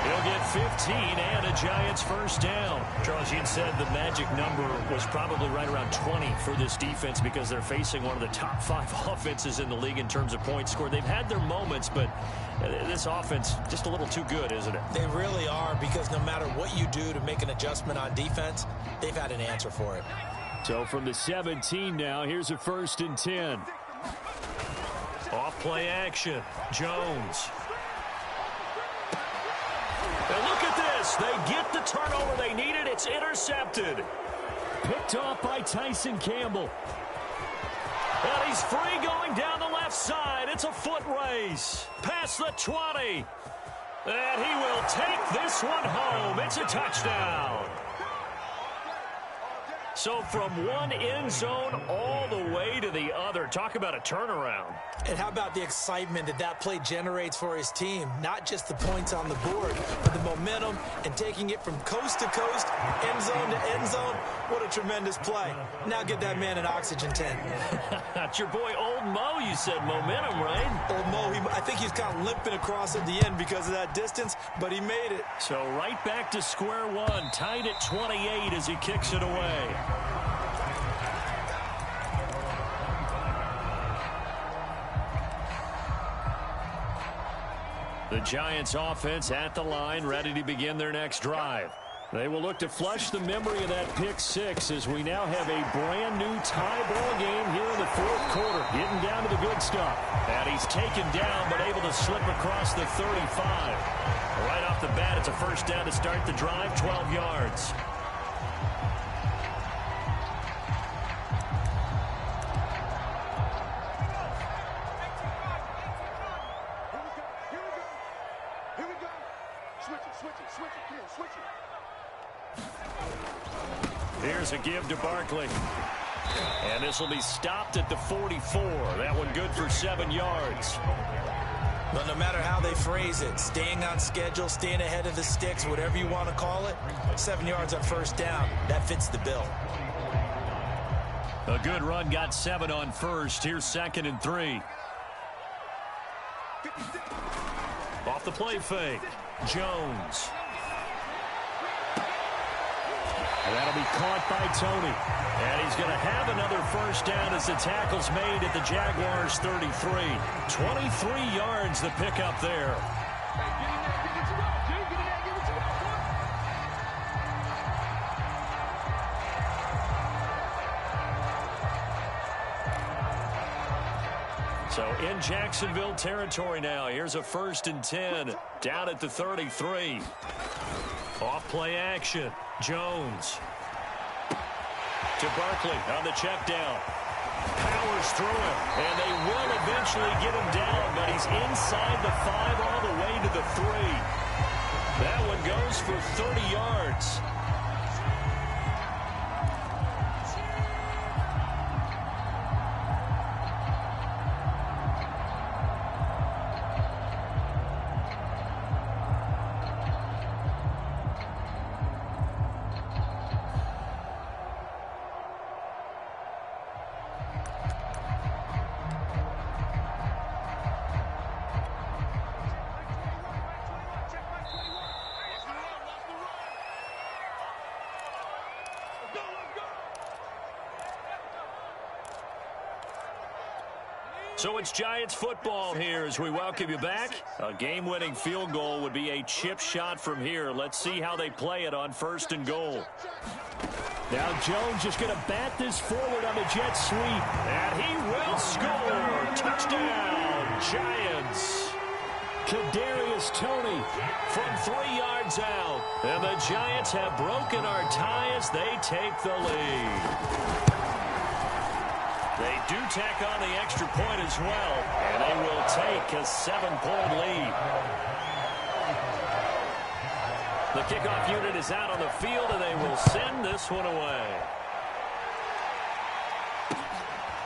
He'll get 15 and a Giants first down. Charles, you said the magic number was probably right around 20 for this defense because they're facing one of the top 5 offenses in the league in terms of points scored. They've had their moments, but this offense just a little too good, isn't it? They really are, because no matter what you do to make an adjustment on defense, they've had an answer for it. So from the 17 now, here's a 1st and 10. Off play action. Jones. And look at this. They get the turnover they needed. It's intercepted. Picked off by Tyson Campbell. And he's free going down the left side. It's a foot race. Past the 20. And he will take this one home. It's a touchdown. So from one end zone all the way to the other. Talk about a turnaround. And how about the excitement that that play generates for his team? Not just the points on the board, but the momentum and taking it from coast to coast, end zone to end zone. What a tremendous play. Now get that man an oxygen tent. That's your boy Old Mo. You said momentum, right? Old Mo, I think he's kind of limping across at the end because of that distance, but he made it. So right back to square one, tied at 28 as he kicks it away. The Giants offense at the line, ready to begin their next drive. They will look to flush the memory of that pick 6 as we now have a brand new tie ball game here in the fourth quarter. Getting down to the good stuff. And he's taken down but able to slip across the 35. Right off the bat, it's a first down to start the drive, 12 yards. Here's a give to Barkley. And this will be stopped at the 44. That one good for 7 yards. But no matter how they phrase it, staying on schedule, staying ahead of the sticks, whatever you want to call it, 7 yards on first down, that fits the bill. A good run got 7 on first. Here's 2nd and 3. Off the play fake. Jones. And that'll be caught by Tony. And he's going to have another first down as the tackle's made at the Jaguars' 33. 23 yards the pickup there. So in Jacksonville territory now. Here's a 1st and 10 down at the 33. Off play action. Jones to Barkley on the check down. Powers through him, and they will eventually get him down, but he's inside the 5 all the way to the 3. That one goes for 30 yards. So it's Giants football here as we welcome you back. A game-winning field goal would be a chip shot from here. Let's see how they play it on 1st and goal. Now Jones just going to bat this forward on the jet sweep. And he will score. Touchdown, Giants. Kadarius Toney from 3 yards out. And the Giants have broken our tie as they take the lead. They do tack on the extra point as well, and they will take a 7-point lead. The kickoff unit is out on the field, and they will send this one away.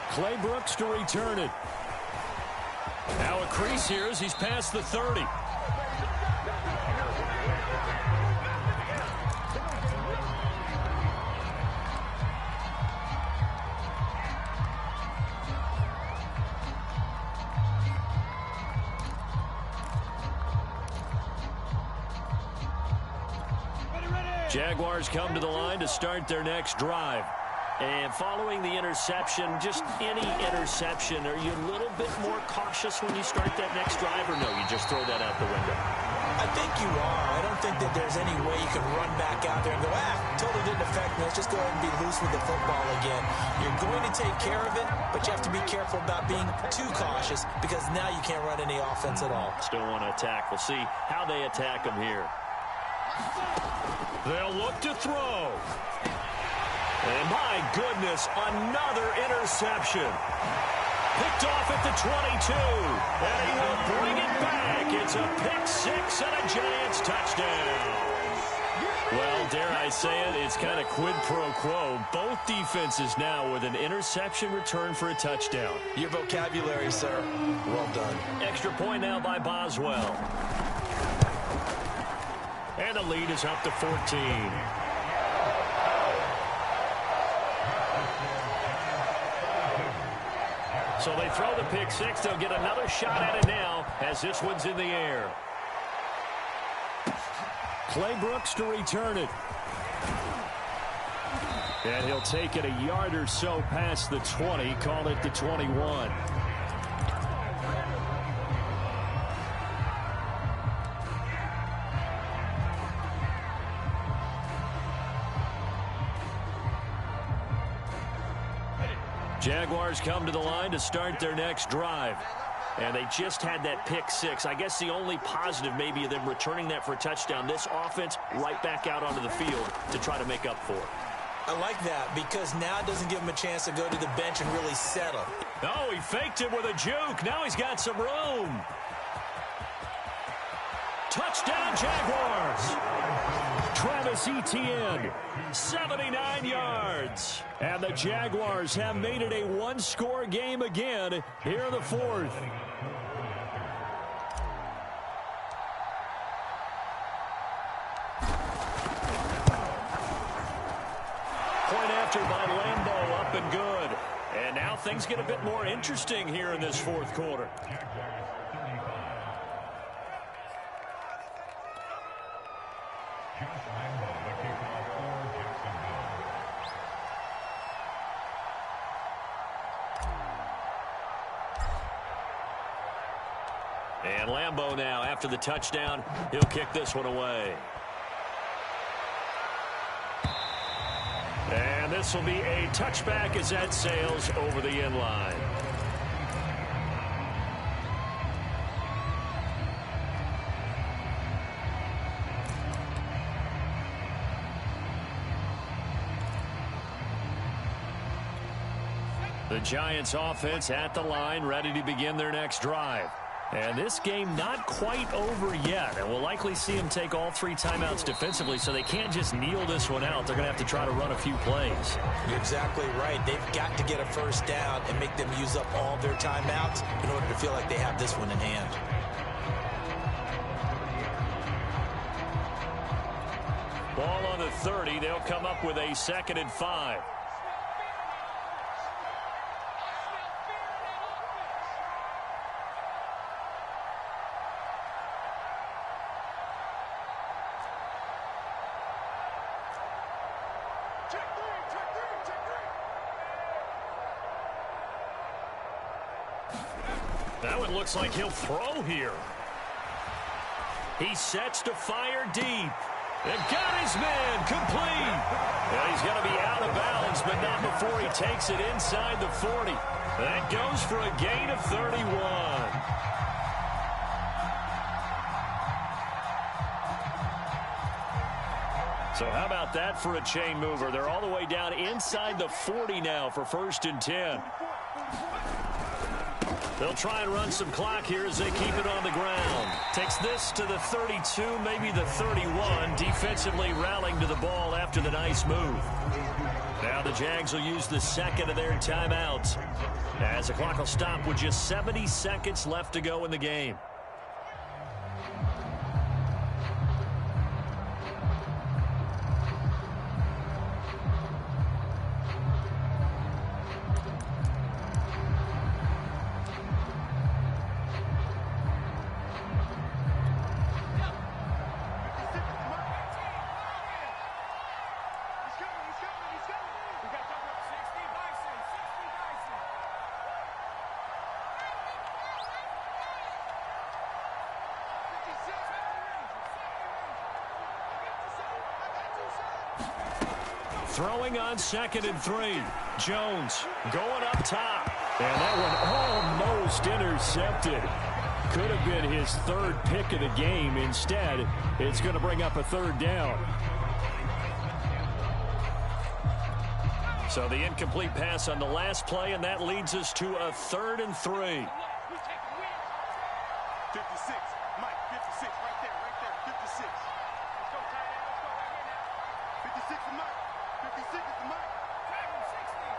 Clay Brooks to return it. Now a crease here as he's past the 30. Jaguars come to the line to start their next drive. And following the interception, just any interception, are you a little bit more cautious when you start that next drive, or no, you just throw that out the window? I think you are. I don't think that there's any way you can run back out there and go, totally didn't affect me. Let's just go ahead and be loose with the football again. You're going to take care of it, but you have to be careful about being too cautious because now you can't run any offense at all. Still want to attack. We'll see how they attack them here. They'll look to throw. And my goodness, another interception. Picked off at the 22. And he will bring it back. It's a pick six and a Giants touchdown. Well, dare I say it, it's kind of quid pro quo. Both defenses now with an interception return for a touchdown. Your vocabulary, sir. Well done. Extra point now by Boswell. And the lead is up to 14. So they throw the pick six. They'll get another shot at it now as this one's in the air. Clay Brooks to return it. And he'll take it a yard or so past the 20. Call it the 21. Jaguars come to the line to start their next drive. And they just had that pick six. I guess the only positive maybe of them returning that for a touchdown. This offense right back out onto the field to try to make up for it. I like that because now it doesn't give him a chance to go to the bench and really settle. Oh, he faked it with a juke. Now he's got some room. Touchdown, Jaguars. Travis Etienne, 79 yards. And the Jaguars have made it a one-score game again here in the fourth. Point after by Lambeau, up and good. And now things get a bit more interesting here in this fourth quarter. And Lambeau now, after the touchdown, he'll kick this one away. And this will be a touchback as that sails over the end line. The Giants offense at the line, ready to begin their next drive. And this game not quite over yet. And we'll likely see them take all 3 timeouts defensively, so they can't just kneel this one out. They're going to have to try to run a few plays. You're exactly right. They've got to get a first down and make them use up all their timeouts in order to feel like they have this one in hand. Ball on the 30. They'll come up with a 2nd and 5. That one looks like he'll throw here. He sets to fire deep. And got his man complete. And he's going to be out of bounds, but not before he takes it inside the 40. That goes for a gain of 31. So how about that for a chain mover? They're all the way down inside the 40 now for 1st and 10. They'll try and run some clock here as they keep it on the ground. Takes this to the 32, maybe the 31. Defensively rallying to the ball after the nice move. Now the Jags will use the 2nd of their timeouts, as the clock will stop with just 70 seconds left to go in the game. Throwing on 2nd and 3. Jones going up top. And that one almost intercepted. Could have been his 3rd pick of the game. Instead, it's going to bring up a 3rd down. So the incomplete pass on the last play, and that leads us to a 3rd and 3. 56. Mike, 56. Right there. 56. Let's go, tight end. Let's go right here now. 56 is Mike. 56 is the Mike. Tag him, 60.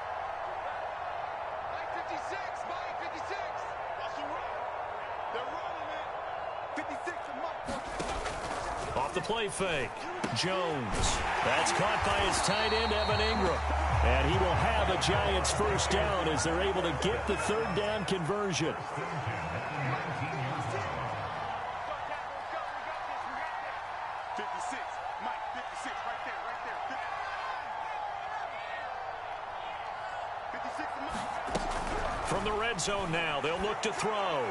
Mike, 56. Mike, 56. Watch the run. They're running it. 56 is Mike. Off the play fake. Jones. That's caught by his tight end, Evan Ingram. And he will have a Giants 1st down as they're able to get the 3rd down conversion. From the red zone now, they'll look to throw.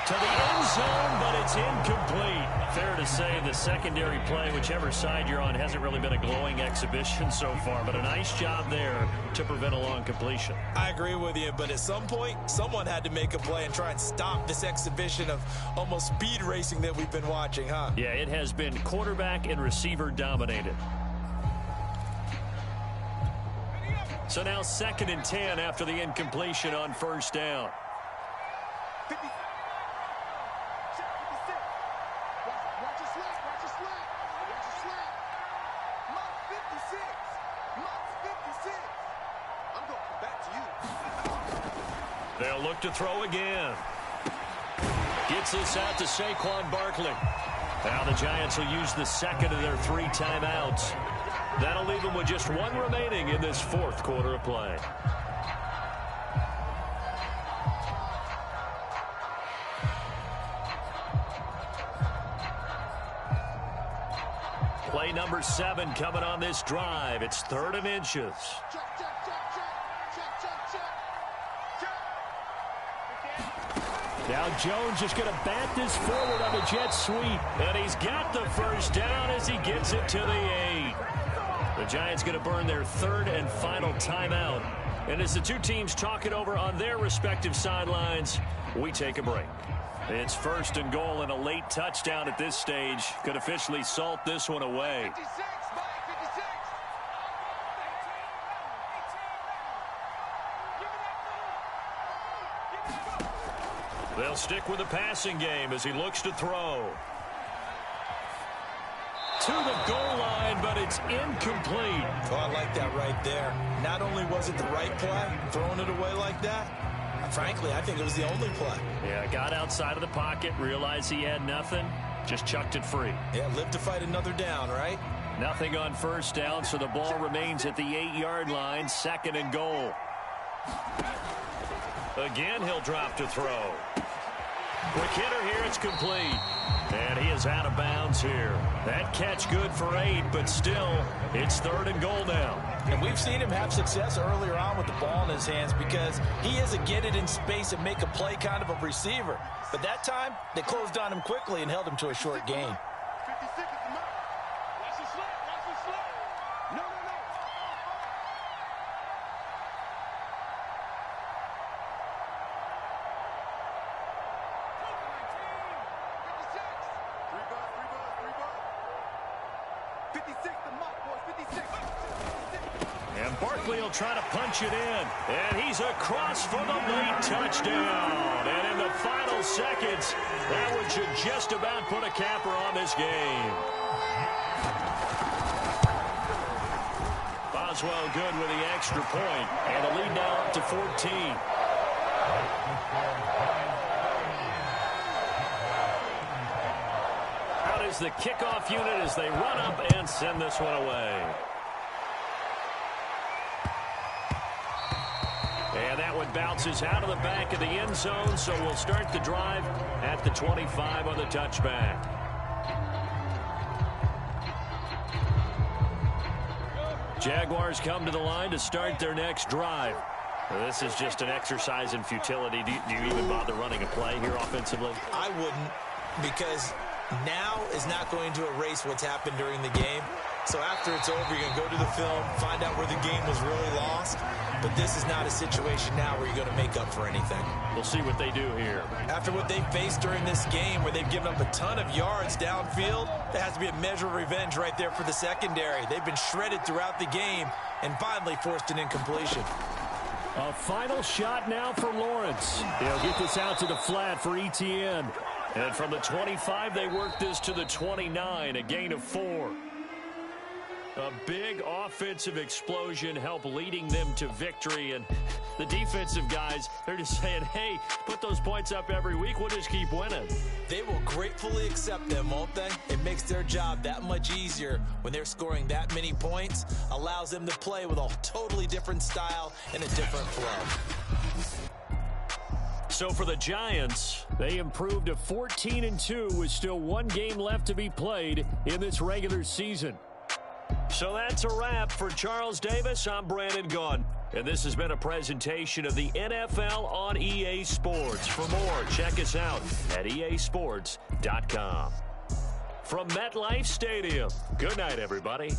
To the end zone, but it's incomplete. Fair to say the secondary play, whichever side you're on, hasn't really been a glowing exhibition so far, but a nice job there to prevent a long completion. I agree with you, but at some point, someone had to make a play and try and stop this exhibition of almost speed racing that we've been watching, huh? Yeah, it has been quarterback and receiver dominated. So now 2nd and 10 after the incompletion on 1st down. 50. Watch your slap. Watch your slap. Watch your slap. Mike 56. Mike 56. I'm going to come back to you. They'll look to throw again. Gets this out to Saquon Barkley. Now the Giants will use the 2nd of their 3 timeouts. That'll leave them with just 1 remaining in this 4th quarter of play. Play number 7 coming on this drive. It's 3rd and inches. Now Jones just going to bat this forward on the jet sweep. And he's got the 1st down as he gets it to the 8. The Giants going to burn their 3rd and final timeout. And as the two teams talk it over on their respective sidelines, we take a break. It's 1st and goal, and a late touchdown at this stage could officially salt this one away. 56, Mike, 56. Give me that. They'll stick with the passing game as he looks to throw. To the goal line, but it's incomplete. Oh, I like that right there. Not only was it the right play, throwing it away like that, frankly, I think it was the only play. Yeah, got outside of the pocket, realized he had nothing, just chucked it free. Yeah, live to fight another down, right? Nothing on first down, so the ball remains at the 8-yard line, 2nd and goal. Again, he'll drop to throw. Quick hitter here, it's complete. And he is out of bounds here. That catch good for 8, but still, it's 3rd and goal now. And we've seen him have success earlier on with the ball in his hands because he is a get it in space and make a play kind of a receiver. But that time, they closed on him quickly and held him to a short gain. 56 is the mark. Watch the slip. Watch the slip. No. And Barkley will try to punch it in. And he's across for the late touchdown. And in the final seconds, that one should just about put a capper on this game. Boswell good with the extra point. And the lead now up to 14. Out is the kickoff unit as they run up and send this one away. And that one bounces out of the back of the end zone, so we'll start the drive at the 25 on the touchback. Jaguars come to the line to start their next drive. This is just an exercise in futility. Do you even bother running a play here offensively? I wouldn't, because now is not going to erase what's happened during the game. So after it's over, you're going to go to the film, find out where the game was really lost. But this is not a situation now where you're going to make up for anything. We'll see what they do here. After what they've faced during this game, where they've given up a ton of yards downfield, there has to be a measure of revenge right there for the secondary. They've been shredded throughout the game and finally forced an incompletion. A final shot now for Lawrence. They'll get this out to the flat for Etienne. And from the 25, they work this to the 29, a gain of 4. A big offensive explosion helped leading them to victory. And the defensive guys, they're just saying, hey, put those points up every week. We'll just keep winning. They will gratefully accept them, won't they? It makes their job that much easier when they're scoring that many points. Allows them to play with a totally different style and a different flow. So for the Giants, they improved to 14-2 with still one game left to be played in this regular season. So that's a wrap. For Charles Davis, I'm Brandon Gaudin. And this has been a presentation of the NFL on EA Sports. For more, check us out at easports.com. From MetLife Stadium, good night, everybody.